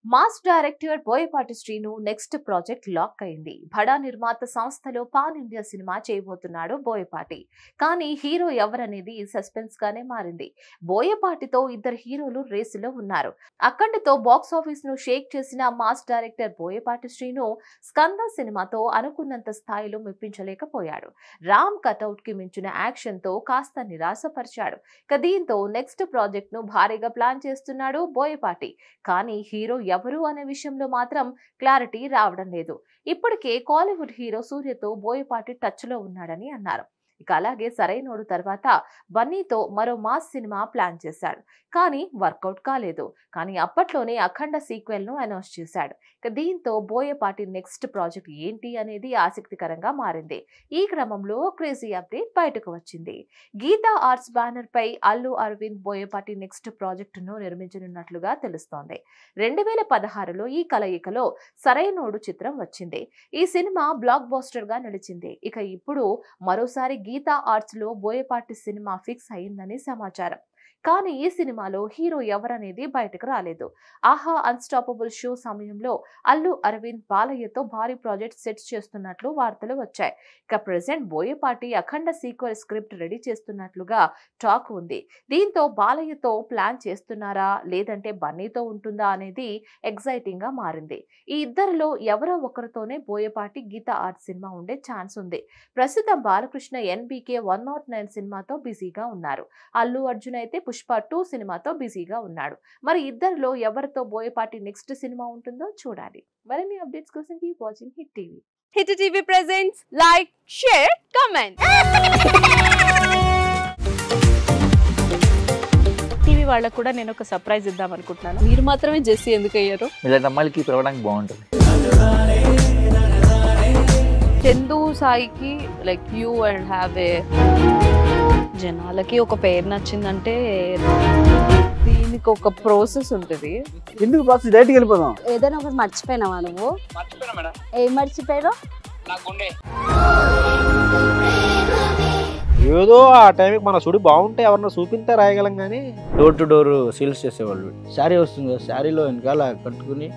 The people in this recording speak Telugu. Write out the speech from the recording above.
Mass director Boyapati Srinu next project lock అయింది. బడా నిర్మాత సంస్థలో పాన్ ఇండియా సినిమా చేయబోతున్నాడు బోయపాటి. కానీ హీరో ఎవరనేది సస్పెన్స్ గానే మారింది. బోయపాటితో ఇద్దరు హీరోలు రేసులో ఉన్నారు. అఖండతో బాక్స్ ఆఫీస్ ను షేక్ చేసిన మాస్ డైరెక్టర్ బోయపాటి శ్రీను స్కంద సినిమాతో అనుకున్నంత స్థాయిలో మెప్పించలేకపోయాడు. రామ్ కటౌట్ కి మించిన యాక్షన్ తో కాస్త నిరాశపరిచాడు. దీంతో నెక్స్ట్ ప్రాజెక్ట్ ను భారీగా ప్లాన్ చేస్తున్నాడు బోయపాటి. కానీ హీరో ఎవరు అనే విషయంలో మాత్రం క్లారిటీ రావడం లేదు. ఇప్పటికే కాలీవుడ్ హీరో సూర్యతో బోయపాటి టచ్ లో ఉన్నాడని అన్నారు. ఇక అలాగే సరైనోడు తర్వాత బన్నీతో మరో మాస్ సినిమా ప్లాన్ చేశాడు. కానీ వర్కౌట్ కాలేదు. కానీ అప్పట్లోనే అఖండ సీక్వెల్ ను అనౌన్స్ చేశాడు. దీంతో బోయపాటి నెక్స్ట్ ప్రాజెక్ట్ ఏంటి అనేది ఆసక్తికరంగా మారింది. ఈ క్రమంలో క్రేజీ అప్డేట్ బయటకు వచ్చింది. గీతా ఆర్ట్స్ బ్యానర్ పై అల్లు అరవింద్ బోయపాటి నెక్స్ట్ ప్రాజెక్ట్ ను నిర్మించనున్నట్లుగా తెలుస్తోంది. 2016లో ఈ కలయికలో సరైనోడు చిత్రం వచ్చింది. ఈ సినిమా బ్లాక్ బస్టర్ గా నిలిచింది. ఇక ఇప్పుడు మరోసారి గీతా ఆర్ట్స్ లో బోయపాటి సినిమా ఫిక్స్ అయిందని సమాచారం. కానీ ఈ సినిమాలో హీరో ఎవరనేది బయటకు రాలేదు. ఆహా అన్స్టాపబుల్ షో సమయంలో అల్లు అరవింద్ బాలయ్యతో భారీ ప్రాజెక్ట్ సెట్ చేస్తున్నట్లు వార్తలు వచ్చాయి. ఇక ప్రెసెంట్ బోయపాటి అఖండ సీక్వెల్ స్క్రిప్ట్ రెడీ చేస్తున్నట్లుగా టాక్ ఉంది. దీంతో బాలయ్యతో ప్లాన్ చేస్తున్నారా లేదంటే బన్నీతో ఉంటుందా అనేది ఎగ్జైటింగ్ గా మారింది. ఈ ఇద్దరిలో ఎవరో ఒకరితోనే బోయపాటి గీతా ఆర్ట్ సినిమా ఉండే ఛాన్స్ ఉంది. ప్రస్తుతం బాలకృష్ణ ఎన్బీకే 109 సినిమాతో బిజీగా ఉన్నారు. అల్లు అర్జున్ అయితే పుష్ప 2 సినిమాతో బిజీగా ఉన్నాడు. మరి ఇద్దరిలో ఎవరితో బోయపాటి నెక్స్ట్ సినిమా ఉంటుందో చూడాలి. మరిన్ని అప్డేట్స్ కోసం keep watching hit TV. Hit TV presents like, share, comment. TV వాళ్ళకు కూడా నేను ఒక సర్ప్రైజ్ ఇద్దాం అనుకుంటున్నాను. మీరు మాత్రమే జెస్సీ ఎందుకు అయ్యారు? ఇలాంటి అమ్మాయిలకి పిలవడానికి బాగుంటుంది. చందు సాయికి like you and have a జనాలకి ఒక పేరు నచ్చిందంటే దీనికి ఒక ప్రాసెస్ ఉంటుంది. ఎందుకు బాక్స్ డైరెక్ట్‌గా వెళ్ళిపోదాం. ఏదైనా ఒకటి మర్చిపోయినావా నువ్వు? మర్చిపోయినా మేడం. ఏం మర్చిపోయారు? నా గుండె. ఏదో ఆ టైంకి మన సుడి బాగుంటే ఎవరన్నా చూపింటే రాయగలం కానీ డోర్ టు డోర్ సేల్స్ చేసేవాళ్ళు. శారీ వస్తుంది, శారీలో వెనకాల కట్టుకుని